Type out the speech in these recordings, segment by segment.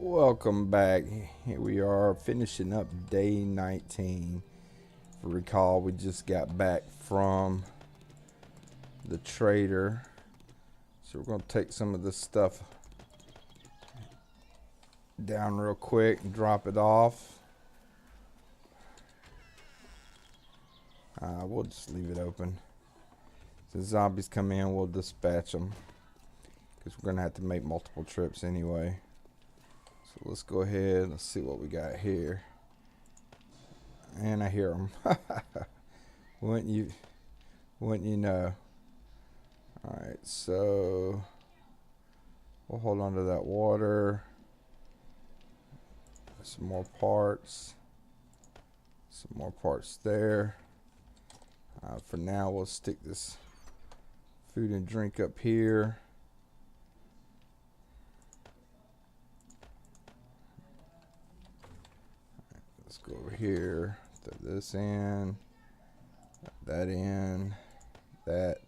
Welcome back. Here we are finishing up day 19. If you recall, we just got back from the trader. So we're going to take some of this stuff down real quick and drop it off. We'll just leave it open. So zombies come in, we'll dispatch them. Because we're going to have to make multiple trips anyway. So let's go ahead. Let's see what we got here. And I hear them. Wouldn't you know? Alright, so we'll hold on to that water. Some more parts. Some more parts there. For now, we'll stick this food and drink up here. Let's go over here, throw this in, that in, that.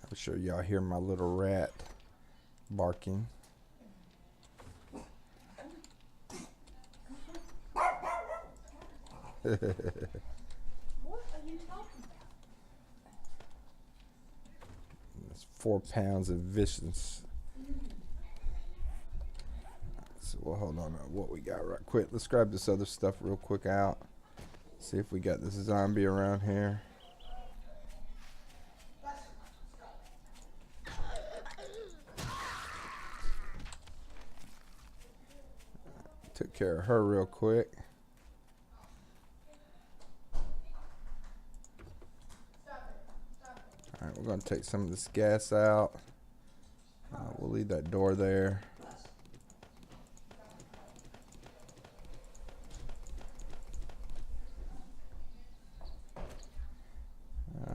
I'm sure y'all hear my little rat barking. What are you talking about? That's 4 pounds of vicious. So we'll hold on to what we got right quick. Let's grab this other stuff real quick out. See if we got this zombie around here. Took care of her real quick. Alright, we're going to take some of this gas out. We'll leave that door there.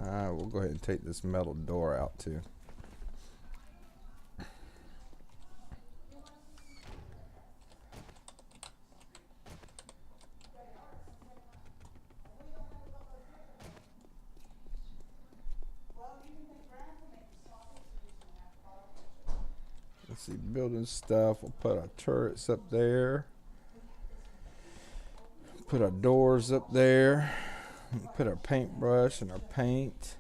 We'll go ahead and take this metal door out too. Let's see, building stuff. We'll put our turrets up there. Put our doors up there. Put our paintbrush and our paint.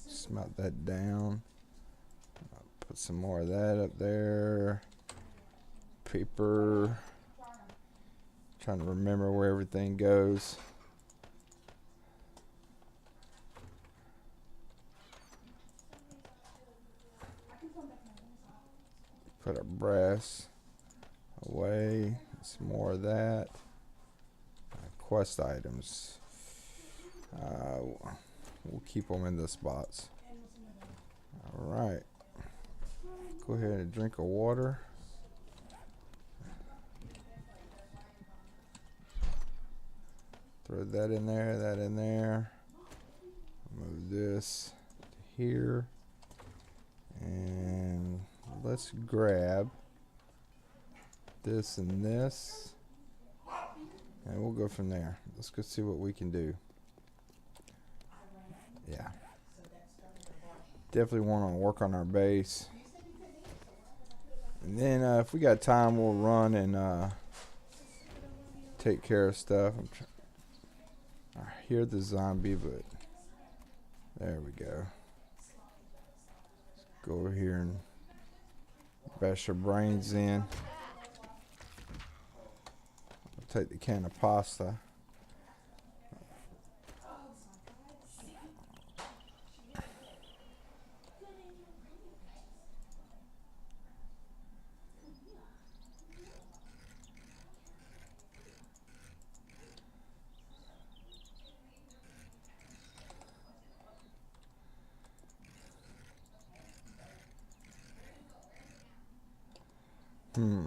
Smelt that down. Put some more of that up there. Paper. Trying to remember where everything goes. Put our brass away. Some more of that. Quest items. We'll keep them in the spots. Alright. Go ahead and drink of water. Throw that in there, that in there. Move this to here. And let's grab this and this. And we'll go from there. Let's go see what we can do. Yeah. Definitely want to work on our base. And then if we got time, we'll run and take care of stuff. I hear the zombie, but there we go. Let's go over here and bash her brains in. I'll take the can of pasta. Hmm.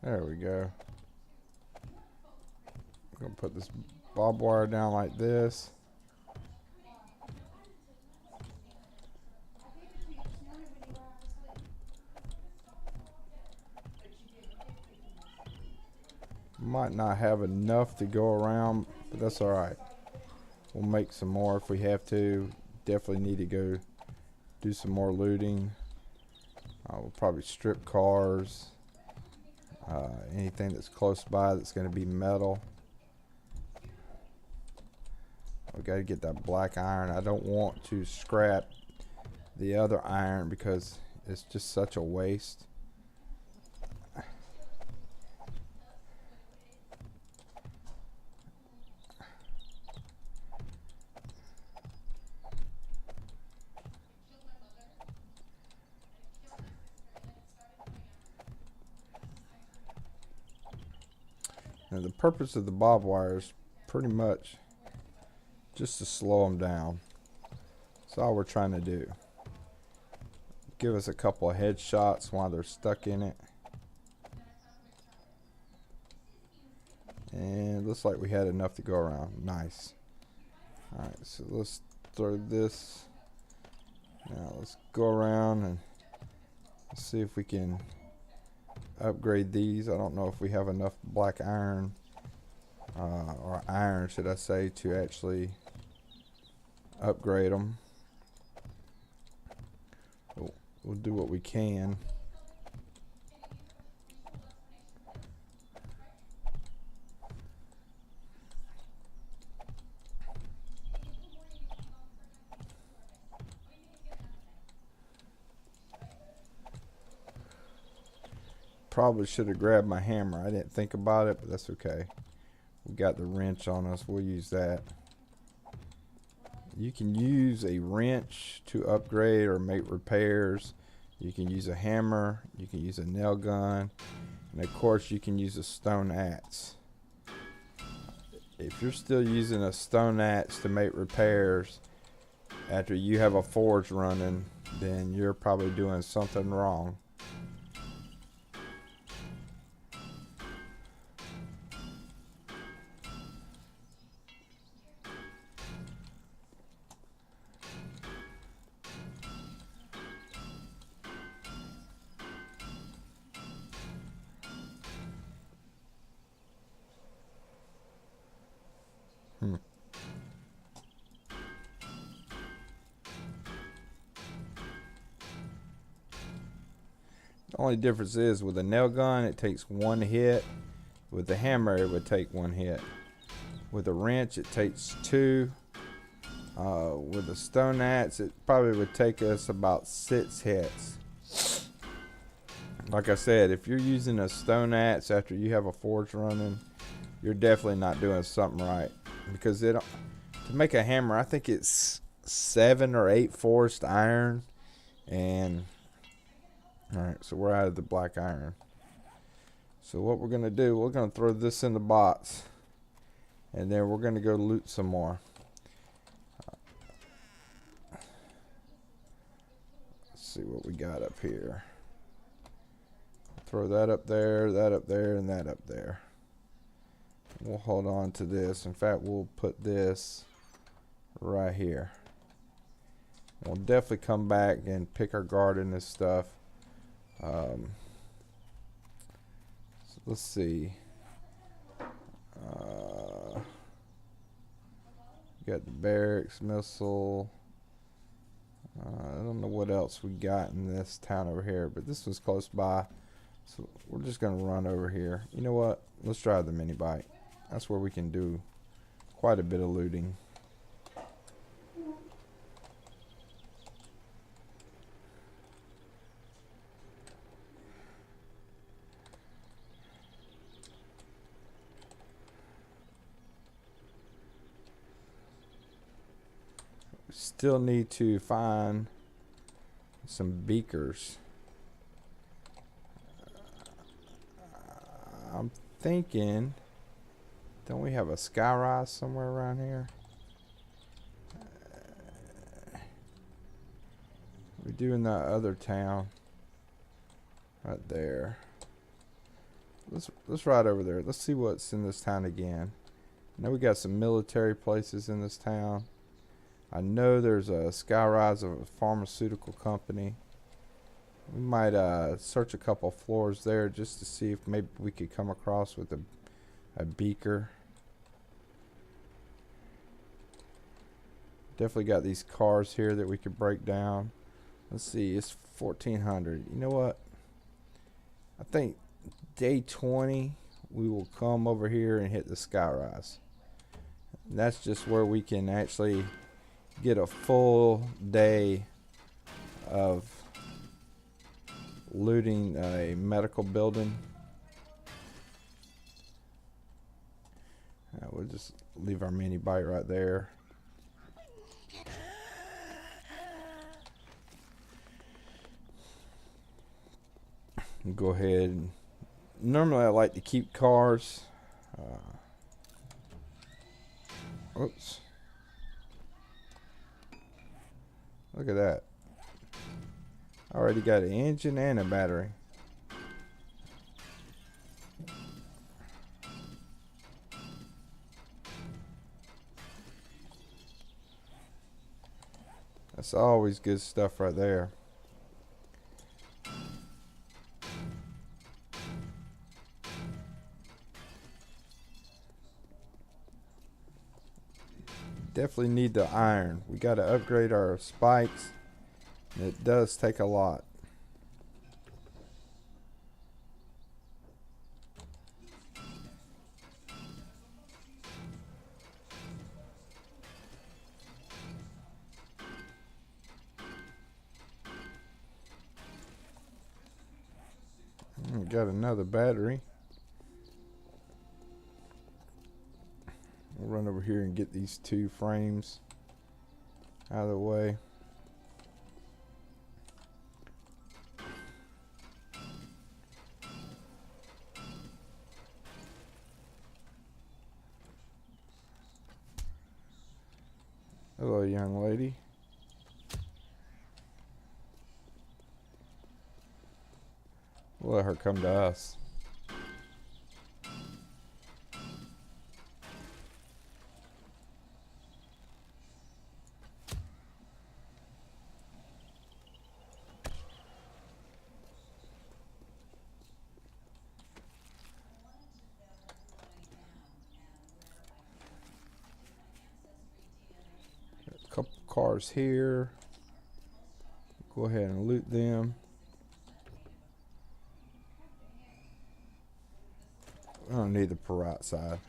There we go. I'm gonna put this barbed wire down like this. Might not have enough to go around, but that's alright. We'll make some more if we have to. Definitely need to go do some more looting. We'll probably strip cars. Anything that's close by that's going to be metal. We got to get that black iron. I don't want to scrap the other iron because it's just such a waste. Now the purpose of the barbed wire is pretty much just to slow them down. That's all we're trying to do. Give us a couple of headshots while they're stuck in it. And looks like we had enough to go around. Nice. Alright, so let's throw this. Now let's go around and see if we can upgrade these. I don't know if we have enough black iron, or iron should I say, to actually upgrade them. We'll do what we can. Probably should have grabbed my hammer. I didn't think about it, but that's okay. We got the wrench on us. We'll use that. You can use a wrench to upgrade or make repairs. You can use a hammer. You can use a nail gun. And of course, you can use a stone axe. If you're still using a stone axe to make repairs after you have a forge running, then you're probably doing something wrong. The only difference is with a nail gun, it takes one hit. With the hammer, it would take one hit. With a wrench, it takes two. With a stone axe, it probably would take us about 6 hits. Like I said, if you're using a stone axe after you have a forge running, you're definitely not doing something right. Because to make a hammer, I think it's 7 or 8 forged iron. And alright, so we're out of the black iron. So what we're going to do, we're going to throw this in the box. And then we're going to go loot some more. Let's see what we got up here. Throw that up there, and that up there. We'll hold on to this. In fact, we'll put this right here. We'll definitely come back and pick our garden and stuff. So let's see. Got the barracks, missile. I don't know what else we got in this town over here, but this was close by. So we're just going to run over here. You know what? Let's drive the mini bike. That's where we can do quite a bit of looting. Still need to find some beakers. I'm thinking, don't we have a skyrise somewhere around here? We do in that other town. Right there. Let's ride over there. Let's see what's in this town again. I know we got some military places in this town. I know there's a skyrise of a pharmaceutical company. We might search a couple floors there just to see if maybe we could come across with a beaker. Definitely got these cars here that we could break down. Let's see, it's 1400. You know what? I think day 20 we will come over here and hit the skyrise. And that's just where we can actually get a full day of looting a medical building. We'll just leave our mini bike right there. Go ahead. Normally I like to keep cars. Oops. Look at that. Already got an engine and a battery. That's always good stuff right there. Definitely need the iron. We got to upgrade our spikes. It does take a lot. Got another battery. We'll run over here and get these two frames out of the way. Hello, young lady. We'll let her come to us. A couple cars here. Go ahead and loot them. I don't need the Perrot side.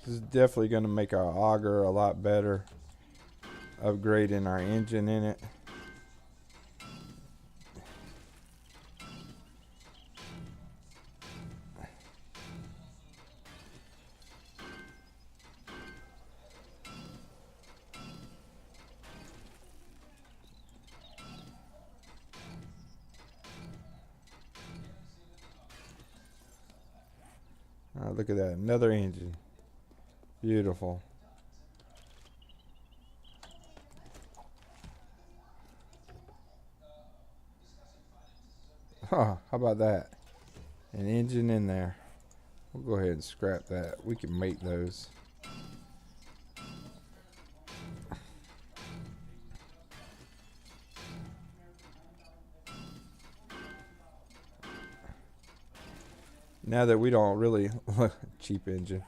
This is definitely going to make our auger a lot better. Upgrading our engine in it. Look at that, another engine. Beautiful. Huh, how about that? An engine in there. We'll go ahead and scrap that. We can make those. Now that we don't really cheap engine.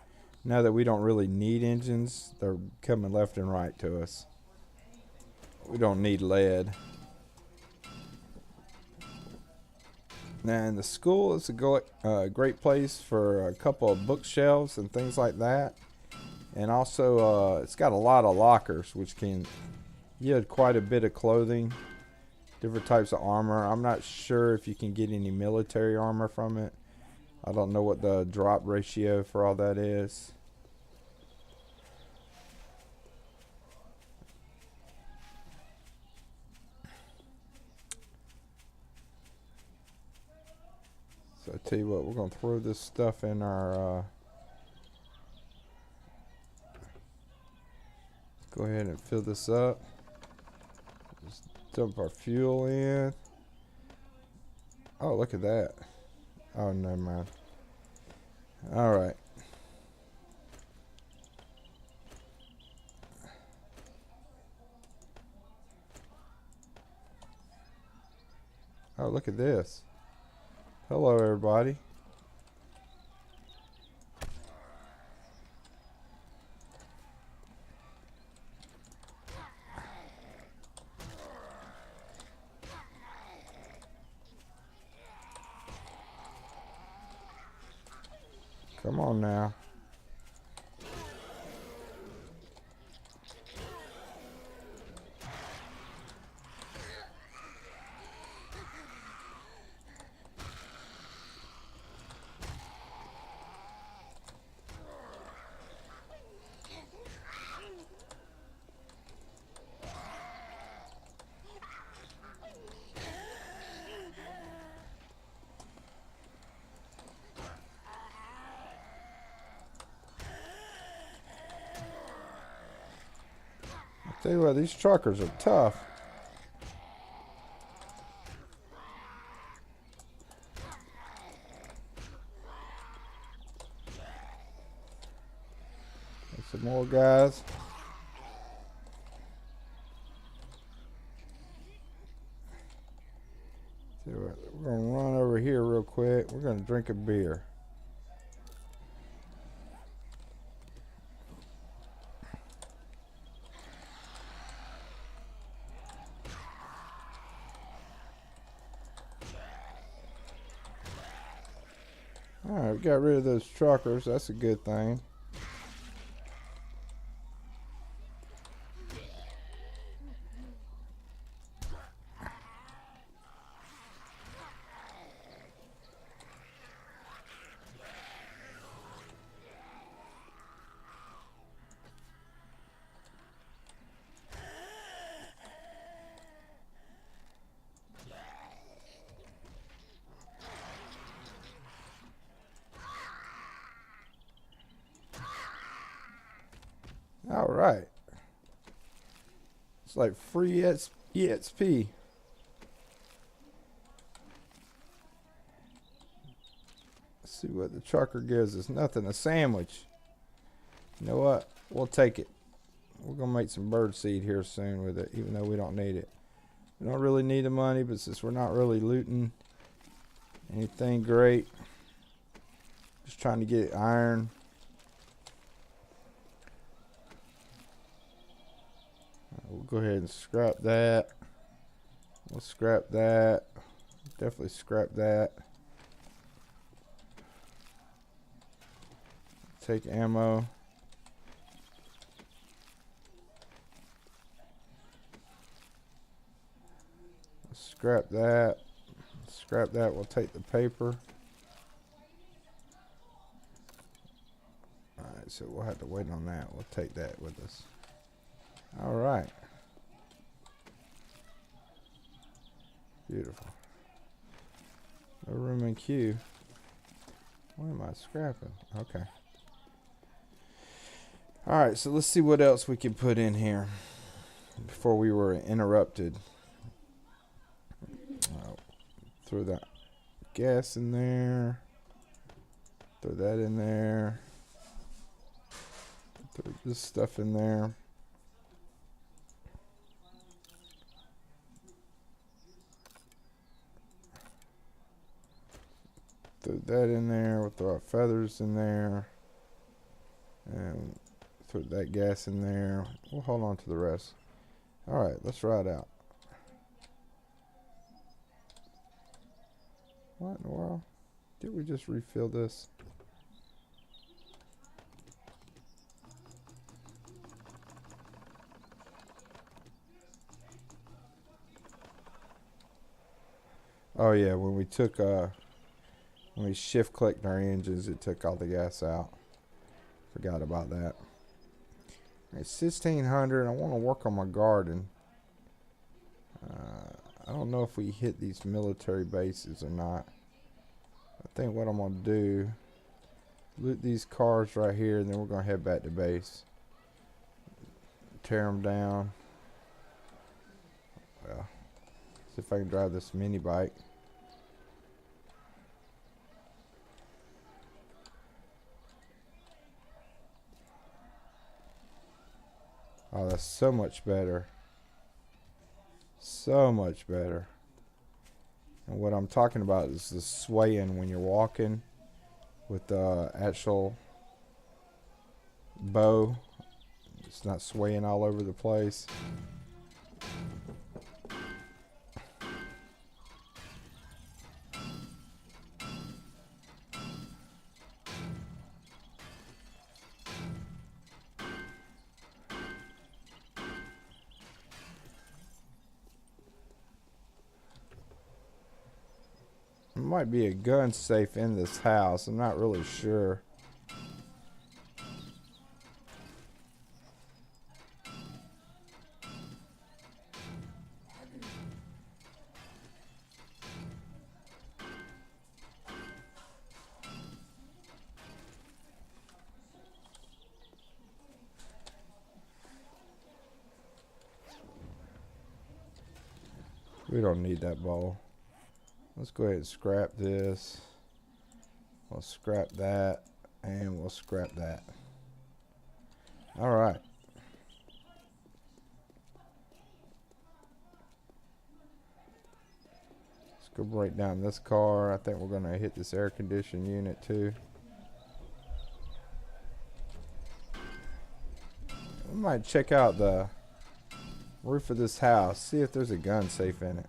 Now that we don't really need engines, they're coming left and right to us. We don't need lead. Now in the school, it's a great place for a couple of bookshelves and things like that. And also, it's got a lot of lockers, which can yield quite a bit of clothing. Different types of armor. I'm not sure if you can get any military armor from it. I don't know what the drop ratio for all that is. So So I tell you what, we're gonna throw this stuff in our. Go ahead and fill this up. Just dump our fuel in. Oh, look at that. Oh, never mind. All right. Oh, look at this. Hello, everybody. Come on now. Tell you what, these truckers are tough. There's some more guys. Tell you what, we're gonna run over here real quick. We're gonna drink a beer. Alright, we got rid of those truckers. That's a good thing. All right. It's like free EXP. Let's see what the trucker gives us. Nothing. A sandwich. You know what? We'll take it. We're going to make some bird seed here soon with it, even though we don't need it. We don't really need the money, but since we're not really looting anything great, just trying to get iron. We'll go ahead and scrap that. We'll scrap that. Definitely scrap that. Take ammo. Scrap that. Scrap that. We'll take the paper. Alright, so we'll have to wait on that. We'll take that with us. Alright. Beautiful. No room in queue. What am I scrapping? Okay. Alright, so let's see what else we can put in here before we were interrupted. Throw that gas in there. Throw that in there. Throw this stuff in there. Throw that in there. We'll throw our feathers in there. And throw that gas in there. We'll hold on to the rest. Alright, let's ride out. What in the world? Did we just refill this? Oh yeah, when we took when we shift clicked our engines, it took all the gas out. Forgot about that. It's 1600. I want to work on my garden. I don't know if we hit these military bases or not. I think what I'm gonna do, loot these cars right here, and then we're gonna head back to base. Tear them down. Well, see if I can drive this mini bike. Oh, that's so much better. So much better. And what I'm talking about is the swaying when you're walking with the actual bow. It's not swaying all over the place. There might be a gun safe in this house. I'm not really sure. We don't need that ball. Let's go ahead and scrap this. We'll scrap that. And we'll scrap that. Alright. Let's go break down this car. I think we're going to hit this air conditioning unit too. We might check out the roof of this house. See if there's a gun safe in it.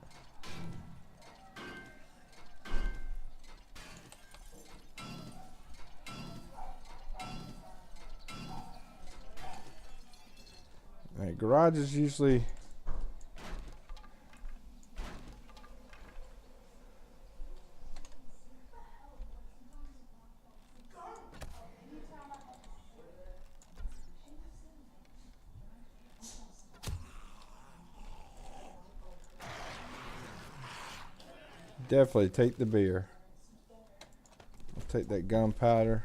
Right, garage is usually definitely take the beer. I'll take that gunpowder.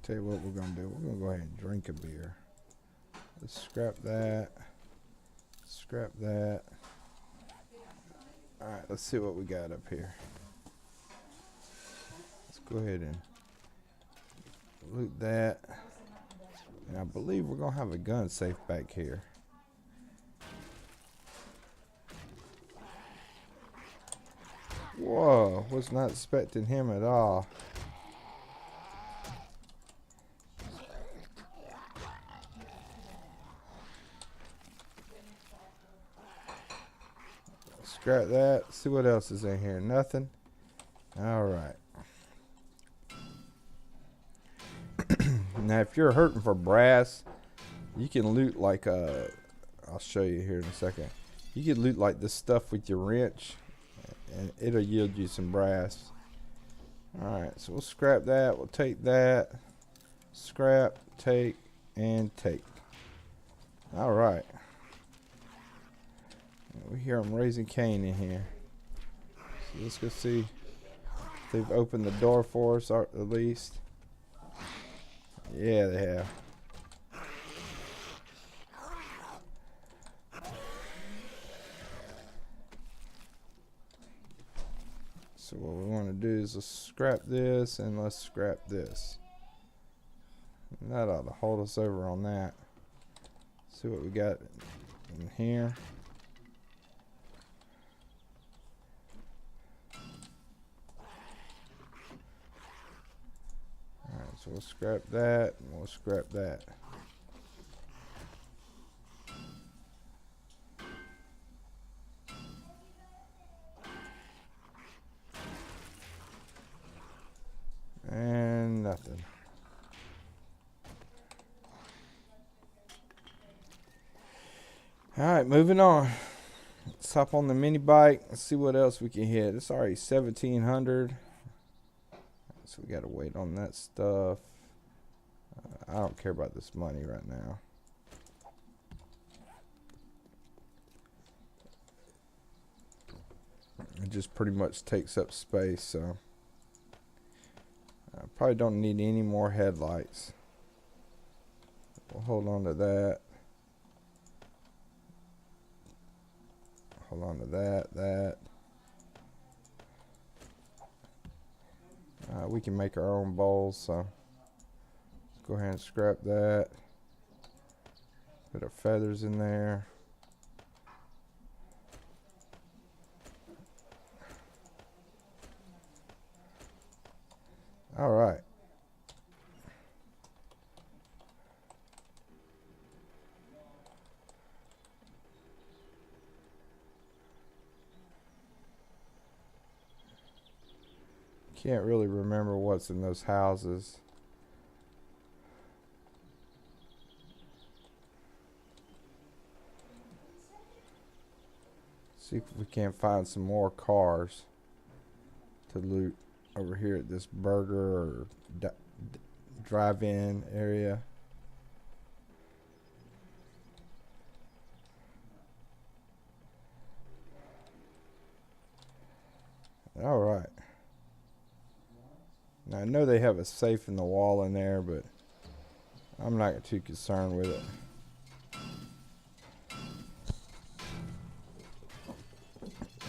Tell you what we're gonna do. We're gonna go ahead and drink a beer. Let's scrap that. Scrap that. Alright, let's see what we got up here. Let's go ahead and loot that. And I believe we're gonna have a gun safe back here. Whoa, was not expecting him at all. Scrap that. See what else is in here. Nothing. Alright. Now if you're hurting for brass, you can loot like I'll show you here in a second. You can loot like this stuff with your wrench and it'll yield you some brass. Alright, so we'll scrap that. We'll take that. Scrap, take, and take. Alright. We hear them raising Cain in here. So let's go see if they've opened the door for us, or at least. Yeah, they have. So what we want to do is let's scrap this and let's scrap this. And that ought to hold us over on that. See what we got in here. So we'll scrap that and we'll scrap that. And nothing. Alright, moving on. Let's hop on the mini bike. Let's see what else we can hit. It's already 1700. So we gotta wait on that stuff. I don't care about this money right now. It just pretty much takes up space, so I probably don't need any more headlights. We'll hold on to that. Hold on to that. We can make our own bowls, so let's go ahead and scrap that. Put our feathers in there. All right. Can't really remember what's in those houses. See if we can't find some more cars to loot over here at this burger or drive-in area. All right. Now I know they have a safe in the wall in there, but I'm not too concerned with it.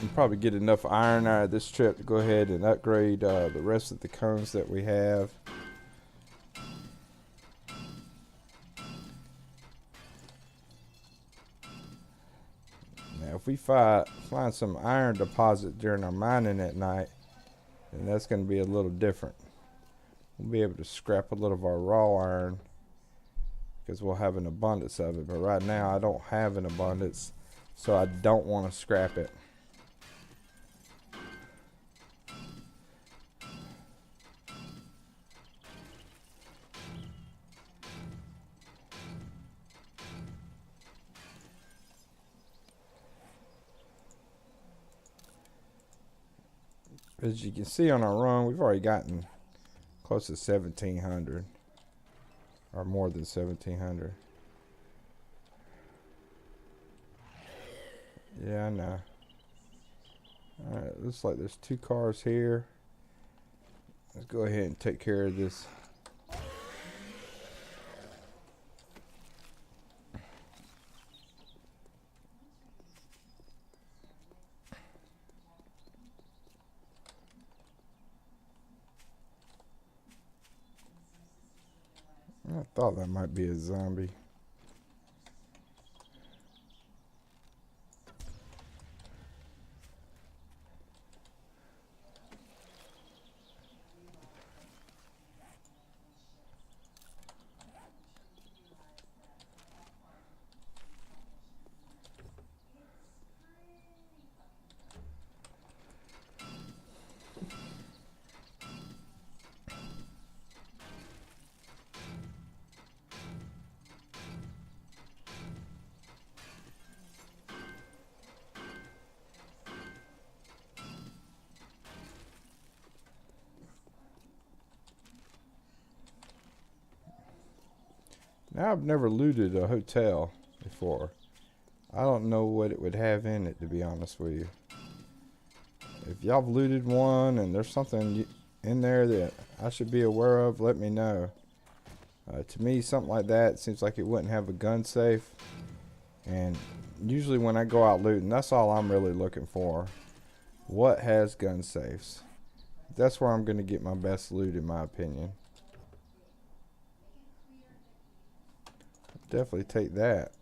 We'll probably get enough iron out of this trip to go ahead and upgrade the rest of the cones that we have. Now if we find some iron deposit during our mining at night, then that's going to be a little different. We'll be able to scrap a little of our raw iron because we'll have an abundance of it. But right now I don't have an abundance, so I don't want to scrap it. As you can see on our run, we've already gotten close to 1,700, or more than 1,700. Yeah, I know. Alright, looks like there's 2 cars here. Let's go ahead and take care of this. I thought that might be a zombie. Now, I've never looted a hotel before. I don't know what it would have in it, to be honest with you. If y'all have looted one and there's something in there that I should be aware of, let me know. To me, something like that seems like it wouldn't have a gun safe. And usually when I go out looting, that's all I'm really looking for. What has gun safes? That's where I'm going to get my best loot, in my opinion. Definitely take that.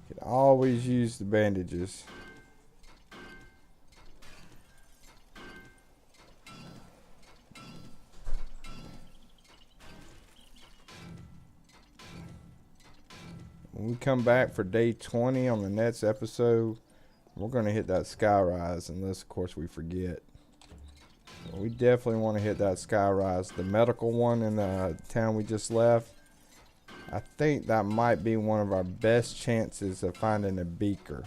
Can always use the bandages. When we come back for day 20 on the next episode, we're going to hit that sky rise, unless of course we forget. We definitely want to hit that sky rise. The medical one in the town we just left, I think that might be one of our best chances of finding a beaker.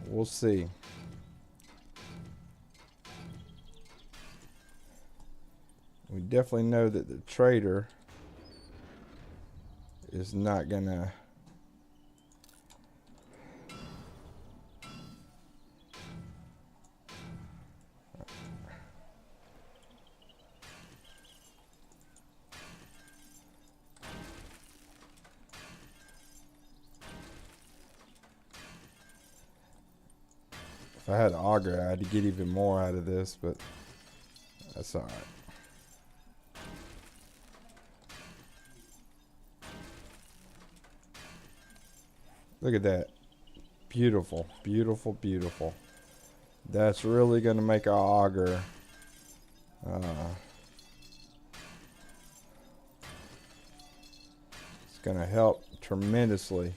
We'll see. We definitely know that the trader is not gonna If I had an auger, I had to get even more out of this, but that's alright. Look at that. Beautiful, beautiful, beautiful. That's really going to make our auger it's going to help tremendously.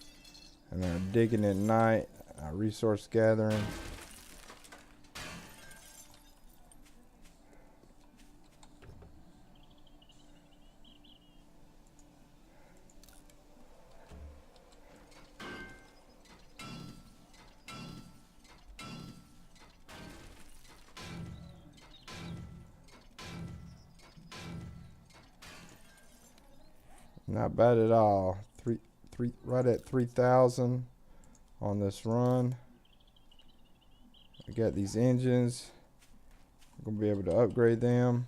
And then digging at night, resource gathering. Not bad at all. Right at 3,000 on this run. I got these engines. I'm gonna be able to upgrade them.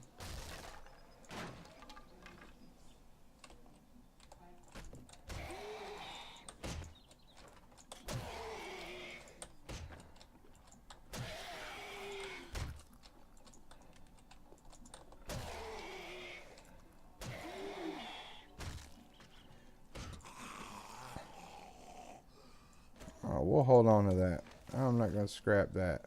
We'll hold on to that. I'm not going to scrap that.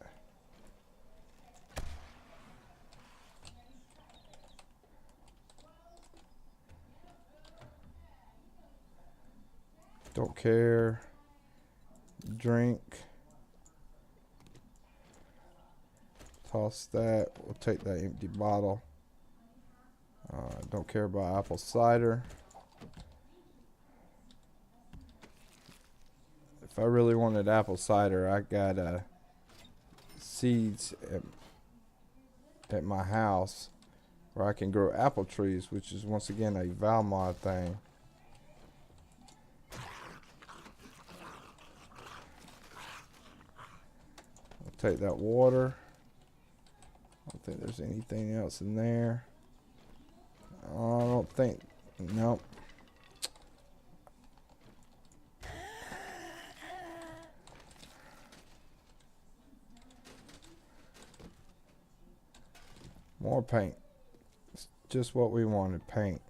Don't care. Drink. Toss that. We'll take that empty bottle. Don't care about apple cider. If I really wanted apple cider, I got seeds at my house where I can grow apple trees, which is once again a Valmod thing. I'll take that water. I don't think there's anything else in there. I don't think. Nope. More paint. It's just what we wanted, paint.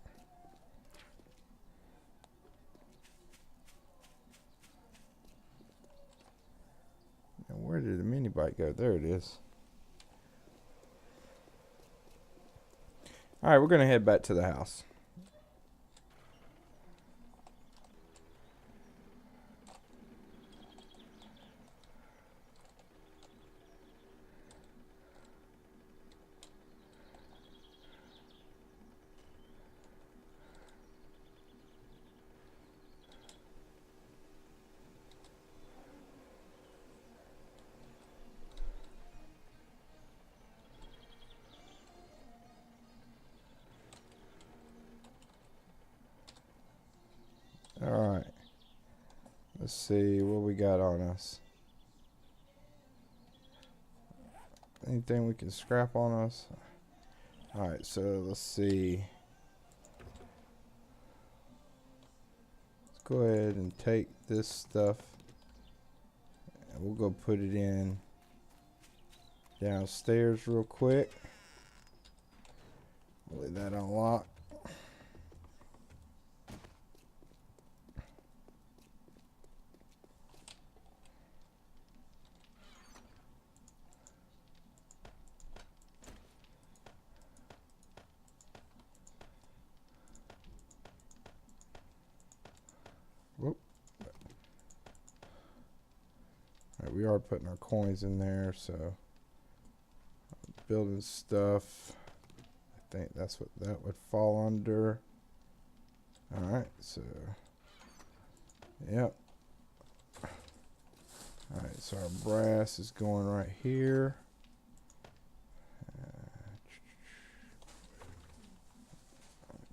And where did the mini bike go? There it is. Alright, we're going to head back to the house. Alright. Let's see what we got on us. Anything we can scrap on us? Alright, so let's see. Let's go ahead and take this stuff and we'll go put it in downstairs real quick. Leave that unlocked. Whoop. Alright, we are putting our coins in there, so building stuff. I think that's what that would fall under. Alright, so yep. Alright, so our brass is going right here.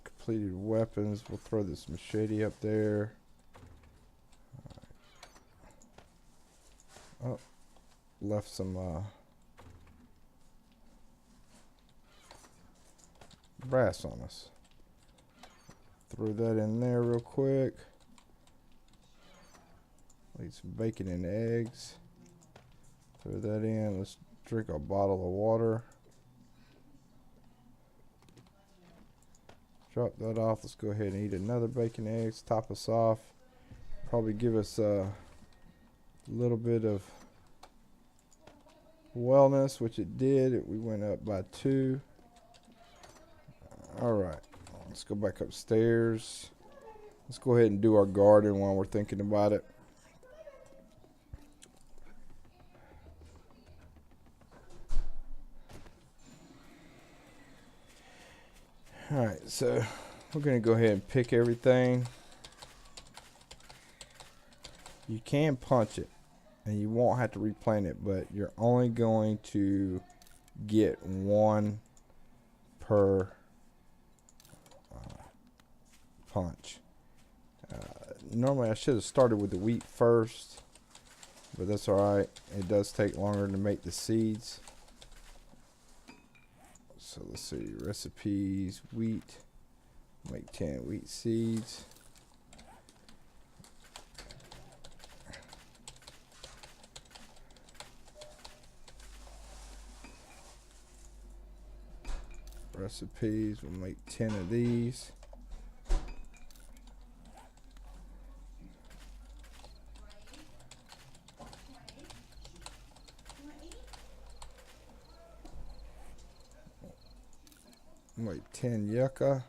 Completed weapons. We'll throw this machete up there. Oh, left some brass on us. Throw that in there real quick. Leave some bacon and eggs. Throw that in. Let's drink a bottle of water. Drop that off. Let's go ahead and eat another bacon eggs. Top us off. Probably give us a little bit of wellness, which it did. We went up by 2. All right. Let's go back upstairs. Let's go ahead and do our garden while we're thinking about it. Alright, so we're going to go ahead and pick everything. You can punch it, and you won't have to replant it, but you're only going to get 1 per punch. Normally I should have started with the wheat first, but that's alright. It does take longer to make the seeds. So let's see, recipes, wheat, make 10 wheat seeds. Recipes, we'll make 10 of these. Make 10 yucca.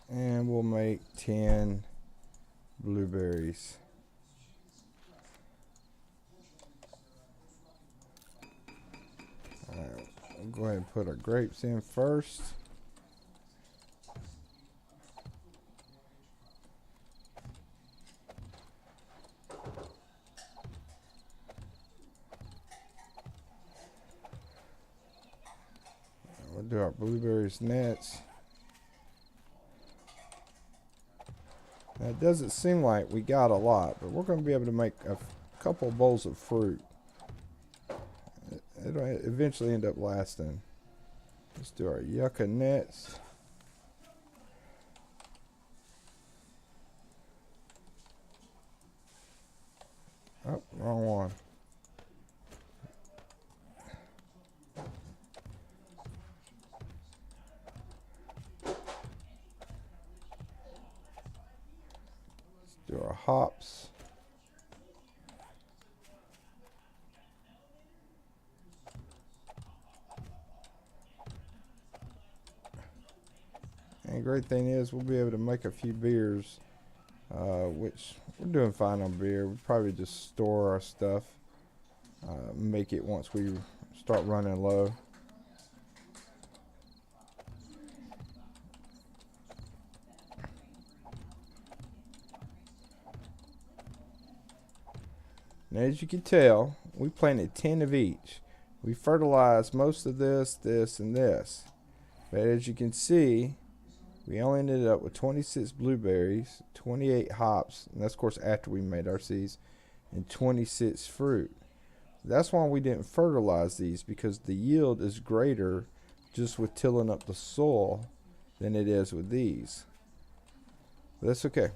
And we'll make 10 blueberries. Alright, we'll go ahead and put our grapes in first. We'll do our blueberries next. Now it doesn't seem like we got a lot, but we're going to be able to make a couple bowls of fruit. It'll eventually end up lasting. Let's do our yucca next. Oh, wrong one. Do our hops. And the great thing is we'll be able to make a few beers, which we're doing fine on beer. We probably just store our stuff, make it once we start running low. Now, as you can tell, we planted 10 of each. We fertilized most of this, this, and this. But as you can see, we only ended up with 26 blueberries, 28 hops, and that's of course after we made our seeds, and 26 fruit. That's why we didn't fertilize these, because the yield is greater just with tilling up the soil than it is with these. But that's okay.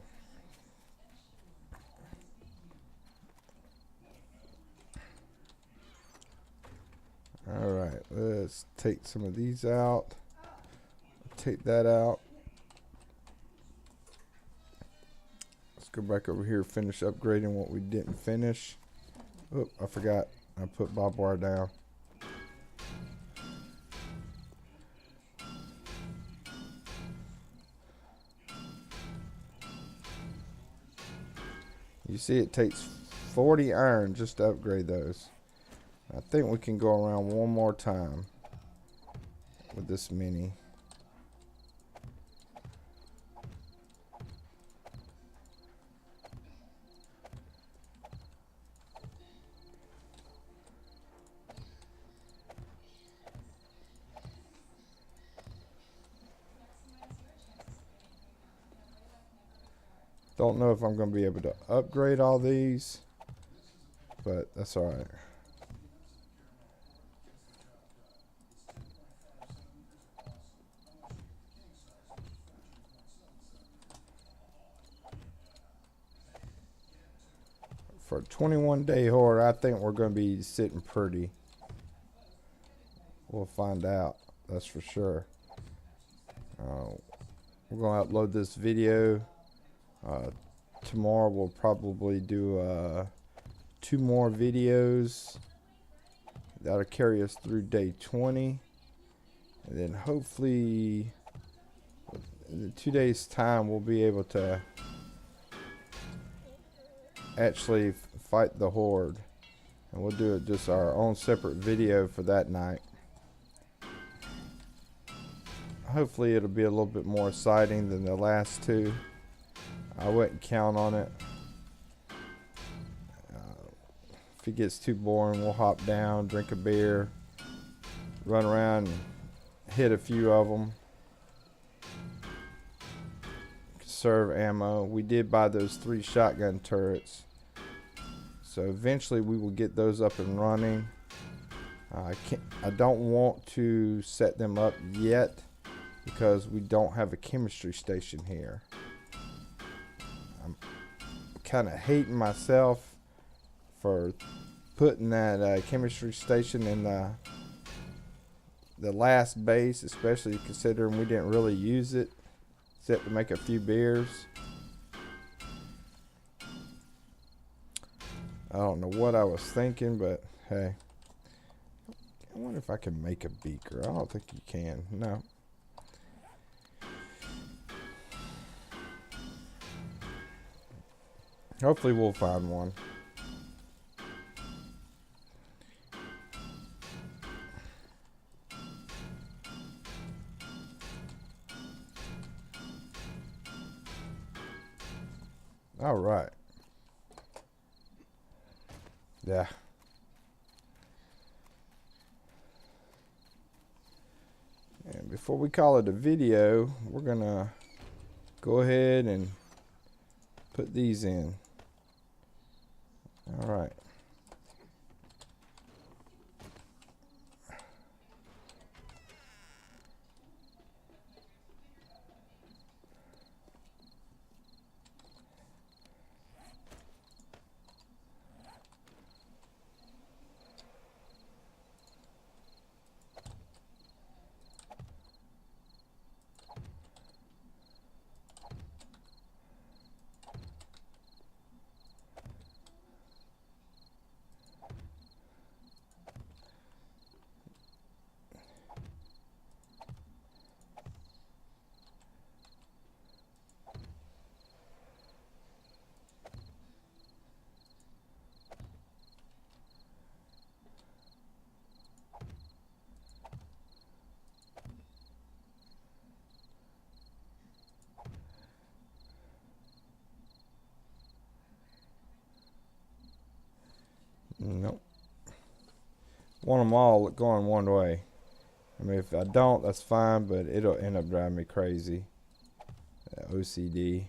Alright, let's take some of these out. Take that out. Let's go back over here, finish upgrading what we didn't finish. Oh, I forgot. I put barbed wire down. You see it takes 40 iron just to upgrade those. I think we can go around one more time with this mini. Don't know if I'm going to be able to upgrade all these, but that's alright. For a 21-day horde, I think we're going to be sitting pretty. We'll find out. That's for sure. We're going to upload this video. Tomorrow we'll probably do 2 more videos. That'll carry us through day 20. And then hopefully in 2 days' time we'll be able to actually fight the horde. And we'll do it just our own separate video for that night. Hopefully it'll be a little bit more exciting than the last 2. I wouldn't count on it. If it gets too boring, we'll hop down, drink a beer, run around and hit a few of them. Conserve ammo. We did buy those 3 shotgun turrets. So eventually we will get those up and running. I don't want to set them up yet because we don't have a chemistry station here. I'm kind of hating myself for putting that chemistry station in the last base, especially considering we didn't really use it except to make a few beers. I don't know what I was thinking, but hey. I wonder if I can make a beaker. I don't think you can. No. Hopefully we'll find one. All right. Yeah. And before we call it a video, we're gonna go ahead and put these in. All right. Nope. Want them all going one way. I mean, if I don't, that's fine, but it'll end up driving me crazy. OCD.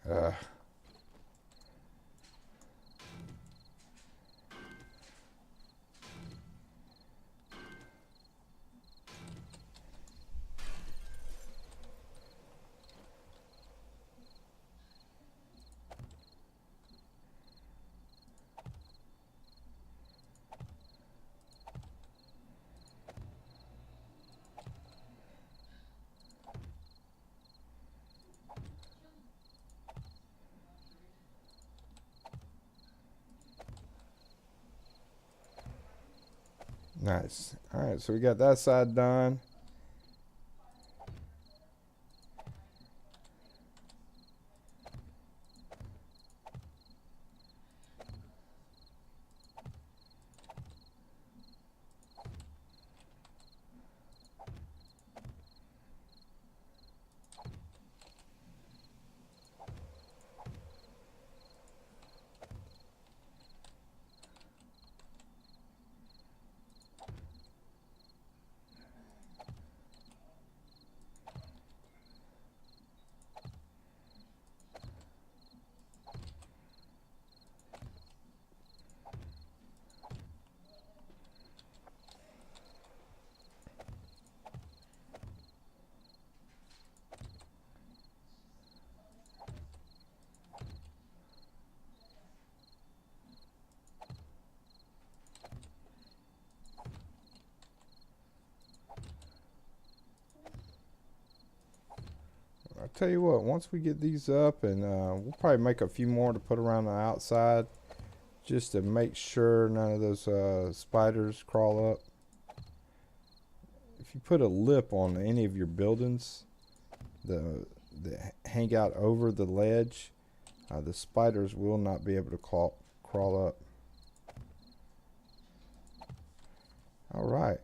Uh, nice. All right, so we got that side done. tell you what, once we get these up, and we'll probably make a few more to put around the outside just to make sure none of those spiders crawl up. If you put a lip on any of your buildings that hang out over the ledge, the spiders will not be able to crawl up. All right.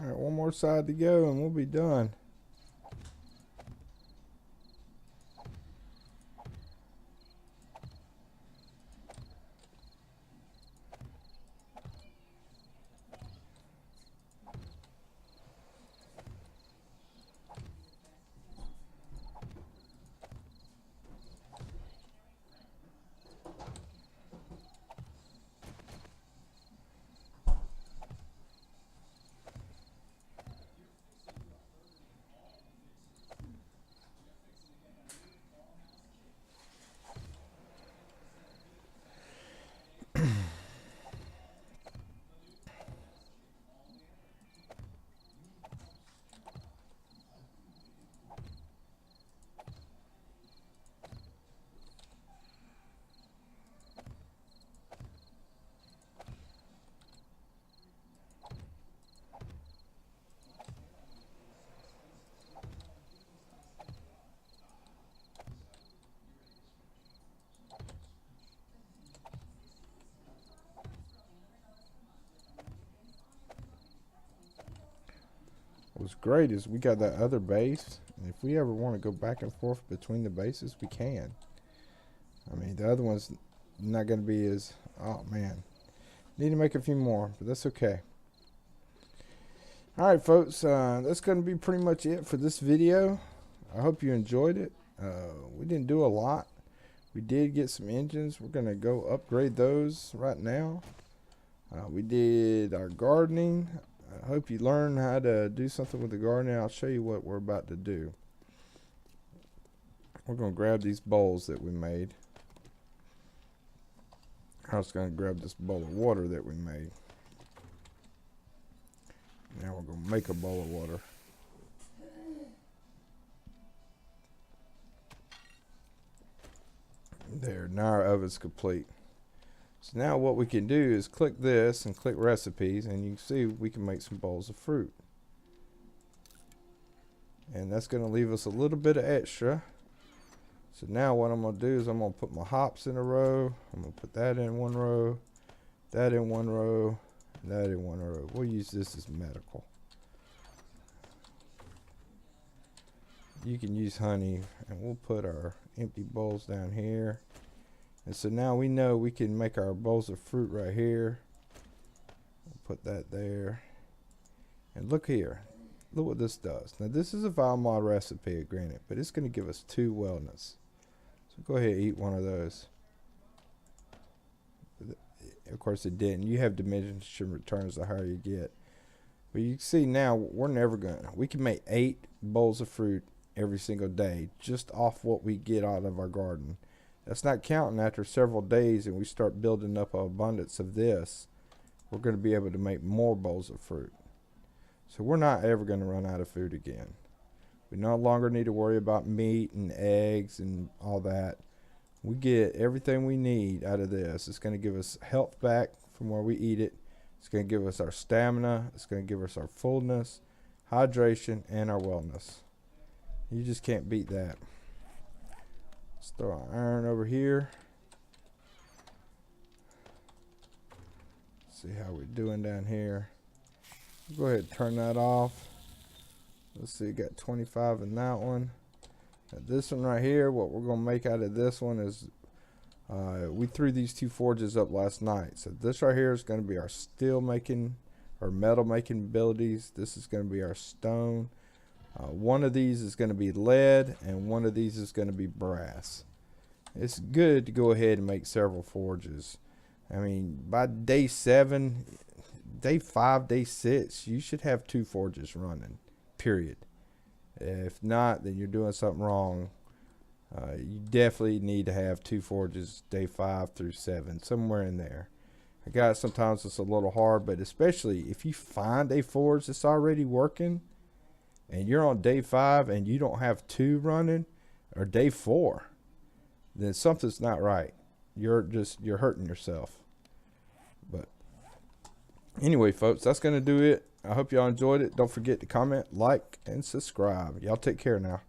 All right, one more side to go and we'll be done. What's great is we got that other base, and if we ever want to go back and forth between the bases, we can. I mean, the other one's not going to be as, oh man, need to make a few more, but that's okay. All right, folks, that's going to be pretty much it for this video. I hope you enjoyed it. We didn't do a lot. We did get some engines. We're going to go upgrade those right now. We did our gardening. I hope you learned how to do something with the gardening. I'll show you what we're about to do. We're going to grab these bowls that we made. I was going to grab this bowl of water that we made. Now we're going to make a bowl of water. There, now our oven's complete. So now what we can do is click this and click recipes, and you can see we can make some bowls of fruit. And that's going to leave us a little bit of extra. So now what I'm going to do is I'm going to put my hops in a row. I'm going to put that in one row, that in one row, and that in one row. We'll use this as medical. You can use honey, and we'll put our empty bowls down here. And so now we know we can make our bowls of fruit right here. put that there. And look here. Look what this does. Now this is a Valmont recipe, granted, but it's going to give us 2 wellness. So go ahead and eat one of those. Of course it didn't. You have diminishing returns the higher you get. But you can see now we're never going to. We can make 8 bowls of fruit every single day just off what we get out of our garden. That's not counting after several days and we start building up an abundance of this. We're going to be able to make more bowls of fruit. So we're not ever going to run out of food again. We no longer need to worry about meat and eggs and all that. We get everything we need out of this. It's going to give us health back from where we eat it. It's going to give us our stamina. It's going to give us our fullness, hydration, and our wellness. You just can't beat that. Let's throw our iron over here. See how we're doing down here. Go ahead and turn that off. Let's see, got 25 in that one. Now this one right here, what we're going to make out of this one is, we threw these 2 forges up last night. So this right here is going to be our steel making or metal making abilities. This is going to be our stone. One of these is going to be lead and one of these is going to be brass. It's good to go ahead and make several forges. I mean, by day 7, day 5, day 6, you should have 2 forges running, period. If not, then you're doing something wrong. You definitely need to have 2 forges day 5 through 7, somewhere in there. I got sometimes it's a little hard, but especially if you find a forge that's already working and you're on day 5 and you don't have 2 running, or day 4, then something's not right. You're hurting yourself. But anyway, folks, that's going to do it. I hope y'all enjoyed it. Don't forget to comment, like, and subscribe. Y'all take care now.